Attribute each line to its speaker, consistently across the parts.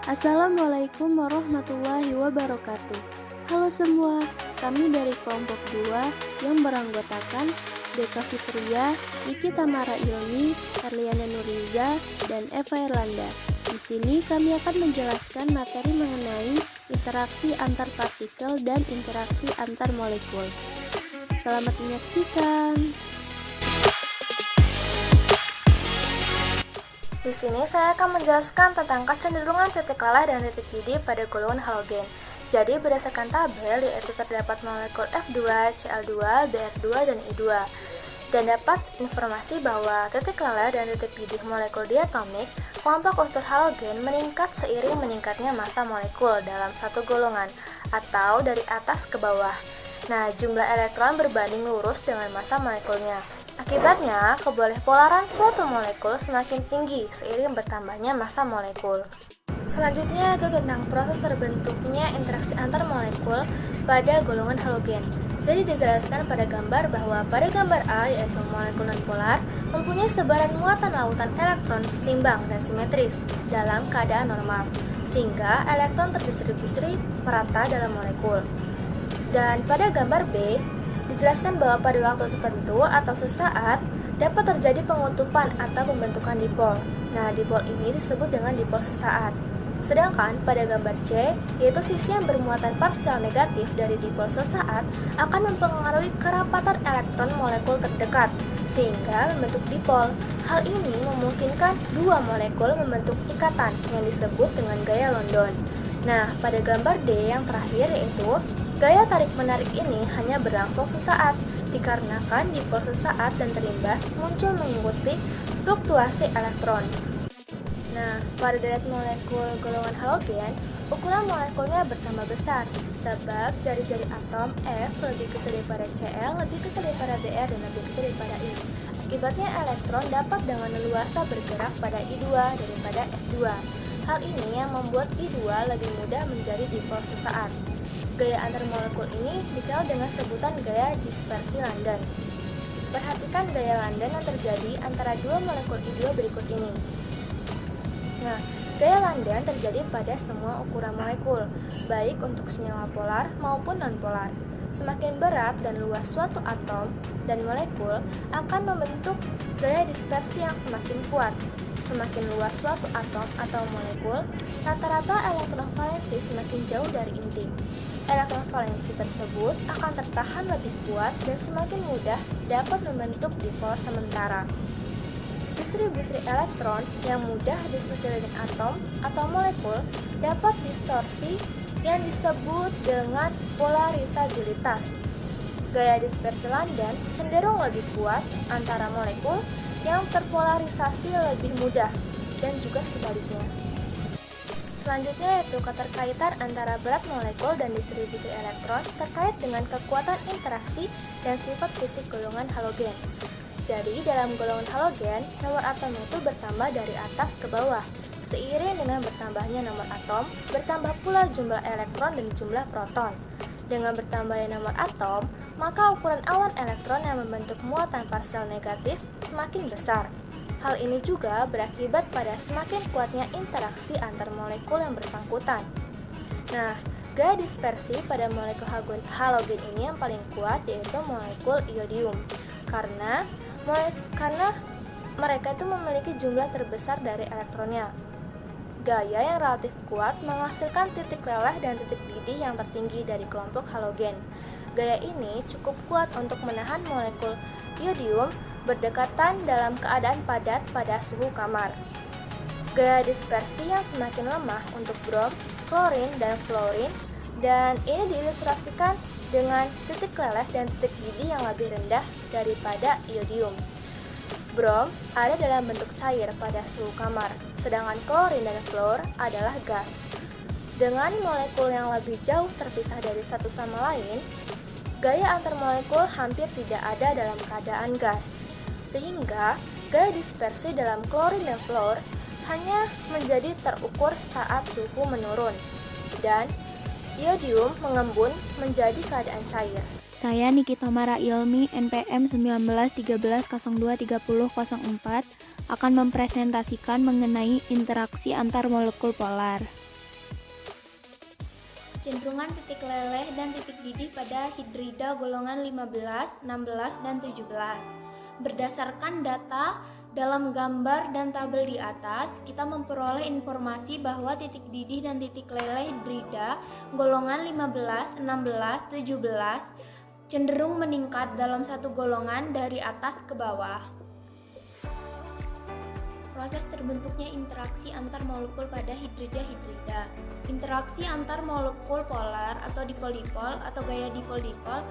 Speaker 1: Assalamualaikum warahmatullahi wabarakatuh. Halo semua, kami dari kelompok 2 yang beranggotakan Deka Fitria, Iki Tamara Ilmi, Erliana Nuriza, dan Eva Erlanda. Di sini kami akan menjelaskan materi mengenai interaksi antar partikel dan interaksi antar molekul. Selamat menyaksikan.
Speaker 2: Di sini saya akan menjelaskan tentang kecenderungan titik leleh dan titik didih pada golongan halogen. Jadi berdasarkan tabel yaitu terdapat molekul F2, Cl2, Br2, dan I2. Dan dapat informasi bahwa titik leleh dan titik didih molekul diatomik kelompok unsur halogen meningkat seiring meningkatnya massa molekul dalam satu golongan atau dari atas ke bawah. Nah, jumlah elektron berbanding lurus dengan massa molekulnya. Akibatnya, kebolehpolaran suatu molekul semakin tinggi seiring bertambahnya massa molekul. Selanjutnya itu tentang proses terbentuknya interaksi antar molekul pada golongan halogen. Jadi dijelaskan pada gambar bahwa pada gambar A yaitu molekul nonpolar mempunyai sebaran muatan lautan elektron setimbang dan simetris dalam keadaan normal, sehingga elektron terdistribusi merata dalam molekul. Dan pada gambar B, dijelaskan bahwa pada waktu tertentu atau sesaat dapat terjadi pengutupan atau pembentukan dipol. Nah, dipol ini disebut dengan dipol sesaat. Sedangkan pada gambar C, yaitu sisi yang bermuatan parsial negatif dari dipol sesaat akan mempengaruhi kerapatan elektron molekul terdekat, sehingga membentuk dipol. Hal ini memungkinkan dua molekul membentuk ikatan yang disebut dengan gaya London. Nah, pada gambar D yang terakhir yaitu gaya tarik-menarik ini hanya berlangsung sesaat, dikarenakan dipol sesaat dan terimbas muncul mengikuti fluktuasi elektron. Nah, pada deret molekul golongan halogen, ukuran molekulnya bertambah besar, sebab jari-jari atom F lebih kecil daripada Cl, lebih kecil daripada Br, dan lebih kecil daripada I. Akibatnya elektron dapat dengan leluasa bergerak pada I2 daripada F2. Hal ini yang membuat I2 lebih mudah menjadi dipol sesaat. Gaya antar molekul ini dikenal dengan sebutan gaya dispersi London. Perhatikan gaya London yang terjadi antara dua molekul I2 berikut ini. Nah, gaya London terjadi pada semua ukuran molekul, baik untuk senyawa polar maupun nonpolar. Semakin berat dan luas suatu atom dan molekul akan membentuk gaya dispersi yang semakin kuat. Semakin luas suatu atom atau molekul, rata-rata elektron valensi semakin jauh dari inti. Elektron valensi tersebut akan tertahan lebih kuat dan semakin mudah dapat membentuk dipol sementara. Distribusi elektron yang mudah di sekeliling atom atau molekul dapat distorsi yang disebut dengan polarisabilitas. Gaya dispersi London cenderung lebih kuat antara molekul yang terpolarisasi lebih mudah dan juga sebaliknya. Selanjutnya yaitu keterkaitan antara berat molekul dan distribusi elektron terkait dengan kekuatan interaksi dan sifat fisik golongan halogen. Jadi dalam golongan halogen, nomor atom itu bertambah dari atas ke bawah. Seiring dengan bertambahnya nomor atom, bertambah pula jumlah elektron dan jumlah proton. Dengan bertambahnya nomor atom, maka ukuran awan elektron yang membentuk muatan parsial negatif semakin besar. Hal ini juga berakibat pada semakin kuatnya interaksi antar molekul yang bersangkutan. Nah, gaya dispersi pada molekul halogen ini yang paling kuat yaitu molekul iodium. Karena mereka itu memiliki jumlah terbesar dari elektronnya. Gaya yang relatif kuat menghasilkan titik leleh dan titik didih yang tertinggi dari kelompok halogen. Gaya ini cukup kuat untuk menahan molekul iodium berdekatan dalam keadaan padat pada suhu kamar. Gaya dispersi yang semakin lemah untuk brom, klorin, dan fluorin, dan ini diilustrasikan dengan titik leleh dan titik didih yang lebih rendah daripada iodium. Brom ada dalam bentuk cair pada suhu kamar, sedangkan klorin dan fluor adalah gas. Dengan molekul yang lebih jauh terpisah dari satu sama lain, gaya antar molekul hampir tidak ada dalam keadaan gas, sehingga gaya dispersi dalam klorin dan fluor hanya menjadi terukur saat suhu menurun, dan iodium mengembun menjadi keadaan cair.
Speaker 1: Saya Niki Tamara Ilmi, NPM 1913023004, akan mempresentasikan mengenai interaksi antar molekul polar.
Speaker 3: Kecenderungan titik leleh dan titik didih pada hidrida golongan 15, 16, dan 17. Berdasarkan data dalam gambar dan tabel di atas, kita memperoleh informasi bahwa titik didih dan titik leleh hidrida golongan 15, 16, 17 cenderung meningkat dalam satu golongan dari atas ke bawah. Proses terbentuknya interaksi antar molekul pada hidrida-hidrida. Interaksi antar molekul polar atau dipol-dipol atau gaya dipol-dipol.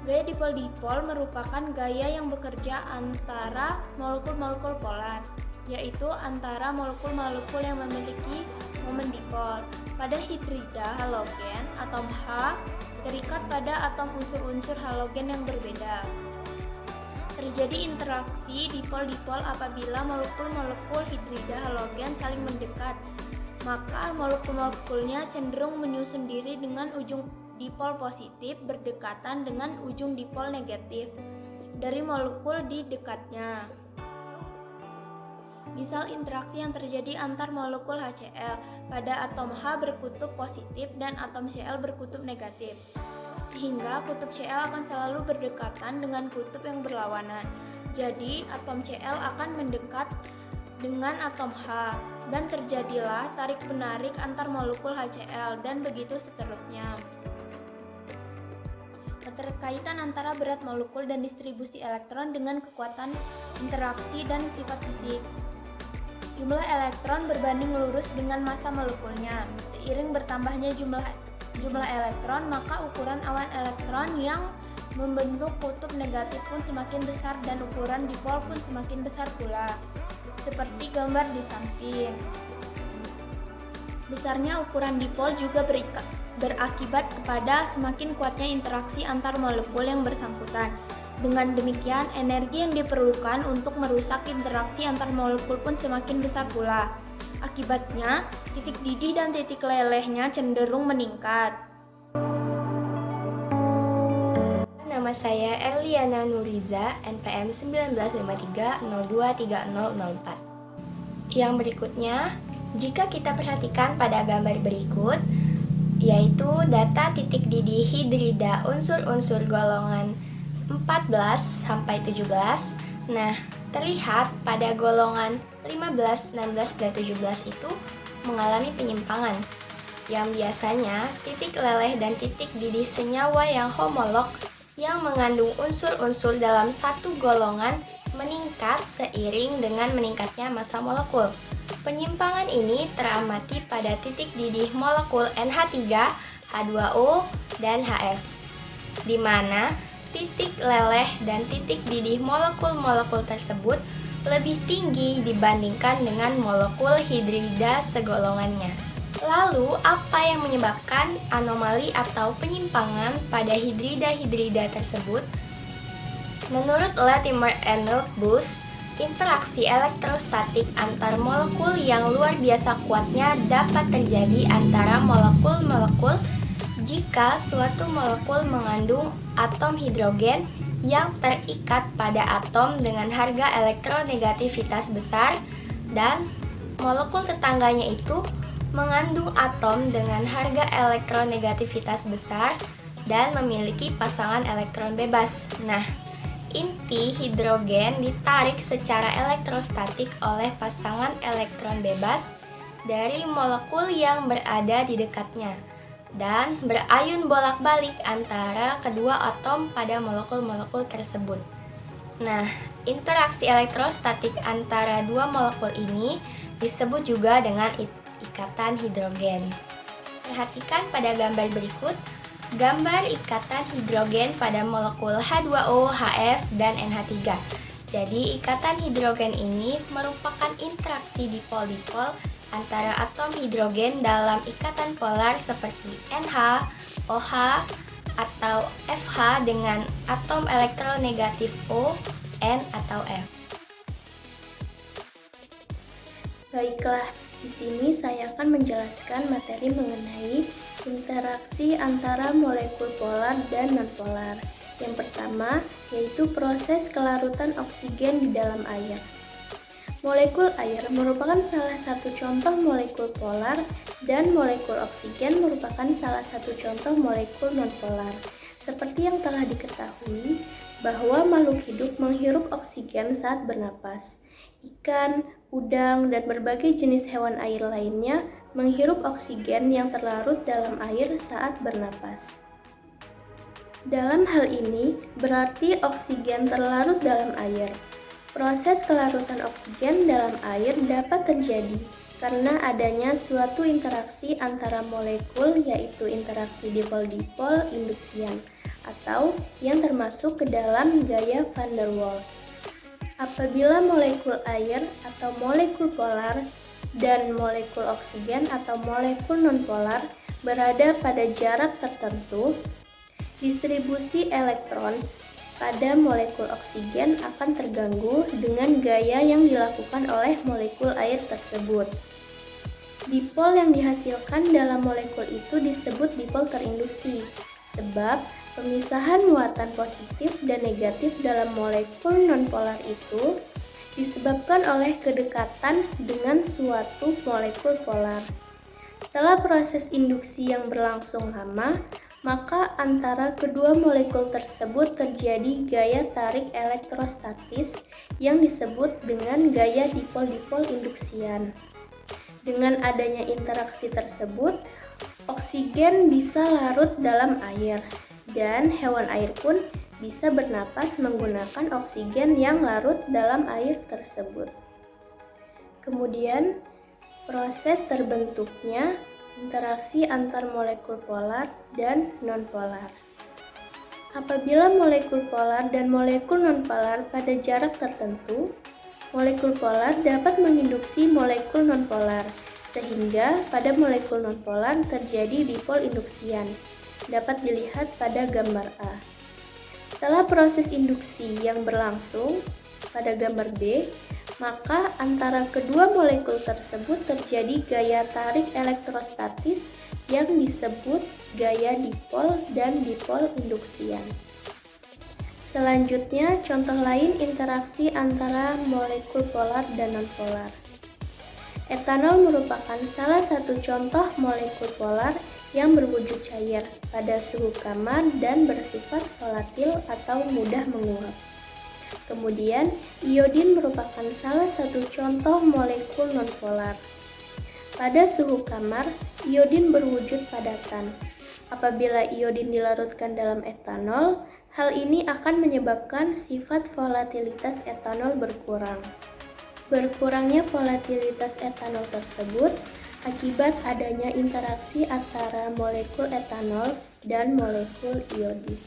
Speaker 3: Gaya dipol-dipol merupakan gaya yang bekerja antara molekul-molekul polar, yaitu antara molekul-molekul yang memiliki momen dipol. Pada hidrida halogen, atom H terikat pada atom unsur-unsur halogen yang berbeda. Terjadi interaksi dipol-dipol apabila molekul-molekul hidrida halogen saling mendekat, maka molekul-molekulnya cenderung menyusun diri dengan ujung dipol positif berdekatan dengan ujung dipol negatif dari molekul di dekatnya. Misal interaksi yang terjadi antar molekul HCl pada atom H berkutub positif dan atom Cl berkutub negatif, sehingga kutub Cl akan selalu berdekatan dengan kutub yang berlawanan. Jadi atom Cl akan mendekat dengan atom H dan terjadilah tarik-menarik antar molekul HCl dan begitu seterusnya. Keterkaitan antara berat molekul dan distribusi elektron dengan kekuatan interaksi dan sifat fisik. Jumlah elektron berbanding lurus dengan massa molekulnya. Seiring bertambahnya jumlah elektron, maka ukuran awan elektron yang membentuk kutub negatif pun semakin besar dan ukuran dipol pun semakin besar pula, seperti gambar di samping. Besarnya ukuran dipol juga berakibat kepada semakin kuatnya interaksi antar molekul yang bersangkutan. Dengan demikian, energi yang diperlukan untuk merusak interaksi antar molekul pun semakin besar pula. Akibatnya, titik didih dan titik lelehnya cenderung meningkat.
Speaker 2: Nama saya Erliana Nuriza, NPM 1953023004. Yang berikutnya, jika kita perhatikan pada gambar berikut, yaitu data titik didih hidrida unsur-unsur golongan 14 sampai 17. Nah, terlihat pada golongan 15, 16, dan 17 itu mengalami penyimpangan, yang biasanya titik leleh dan titik didih senyawa yang homolog yang mengandung unsur-unsur dalam satu golongan meningkat seiring dengan meningkatnya massa molekul. Penyimpangan ini teramati pada titik didih molekul NH3, H2O, dan HF, di mana titik leleh dan titik didih molekul-molekul tersebut lebih tinggi dibandingkan dengan molekul hidrida segolongannya. Lalu, apa yang menyebabkan anomali atau penyimpangan pada hidrida-hidrida tersebut? Menurut Latimer and Rothfuss, interaksi elektrostatik antar molekul yang luar biasa kuatnya dapat terjadi antara molekul-molekul jika suatu molekul mengandung atom hidrogen yang terikat pada atom dengan harga elektronegativitas besar dan molekul tetangganya itu mengandung atom dengan harga elektronegativitas besar dan memiliki pasangan elektron bebas. Nah, inti hidrogen ditarik secara elektrostatik oleh pasangan elektron bebas dari molekul yang berada di dekatnya dan berayun bolak-balik antara kedua atom pada molekul-molekul tersebut. Nah, interaksi elektrostatik antara dua molekul ini disebut juga dengan ikatan hidrogen. Perhatikan pada gambar berikut, gambar ikatan hidrogen pada molekul H2O, HF, dan NH3. Jadi, ikatan hidrogen ini merupakan interaksi dipol-dipol antara atom hidrogen dalam ikatan polar seperti NH, OH, atau FH dengan atom elektronegatif O, N, atau F.
Speaker 1: Baiklah, di sini saya akan menjelaskan materi mengenai interaksi antara molekul polar dan nonpolar. Yang pertama, yaitu proses kelarutan oksigen di dalam air. Molekul air merupakan salah satu contoh molekul polar dan molekul oksigen merupakan salah satu contoh molekul nonpolar. Seperti yang telah diketahui bahwa makhluk hidup menghirup oksigen saat bernapas. Ikan, udang, dan berbagai jenis hewan air lainnya menghirup oksigen yang terlarut dalam air saat bernapas. Dalam hal ini, berarti oksigen terlarut dalam air. Proses kelarutan oksigen dalam air dapat terjadi karena adanya suatu interaksi antara molekul, yaitu interaksi dipol-dipol induksian, atau yang termasuk ke dalam gaya van der Waals. Apabila molekul air atau molekul polar dan molekul oksigen atau molekul nonpolar berada pada jarak tertentu, distribusi elektron pada molekul oksigen akan terganggu dengan gaya yang dilakukan oleh molekul air tersebut. Dipol yang dihasilkan dalam molekul itu disebut dipol terinduksi, sebab pemisahan muatan positif dan negatif dalam molekul nonpolar itu disebabkan oleh kedekatan dengan suatu molekul polar. Setelah proses induksi yang berlangsung lama, maka antara kedua molekul tersebut terjadi gaya tarik elektrostatis yang disebut dengan gaya dipol-dipol induksian. Dengan adanya interaksi tersebut, oksigen bisa larut dalam air, dan hewan air pun bisa bernapas menggunakan oksigen yang larut dalam air tersebut. Kemudian, proses terbentuknya interaksi antar molekul polar dan nonpolar. Apabila molekul polar dan molekul nonpolar pada jarak tertentu, molekul polar dapat menginduksi molekul nonpolar, sehingga pada molekul nonpolar terjadi dipol induksian. Dapat dilihat pada gambar A. Setelah proses induksi yang berlangsung pada gambar B, maka antara kedua molekul tersebut terjadi gaya tarik elektrostatis yang disebut gaya dipol dan dipol induksian. Selanjutnya, contoh lain interaksi antara molekul polar dan nonpolar. Etanol merupakan salah satu contoh molekul polar yang berwujud cair pada suhu kamar dan bersifat volatil atau mudah menguap. Kemudian, iodin merupakan salah satu contoh molekul nonpolar. Pada suhu kamar, iodin berwujud padatan. Apabila iodin dilarutkan dalam etanol, hal ini akan menyebabkan sifat volatilitas etanol berkurang. Berkurangnya volatilitas etanol tersebut akibat adanya interaksi antara molekul etanol dan molekul iodin.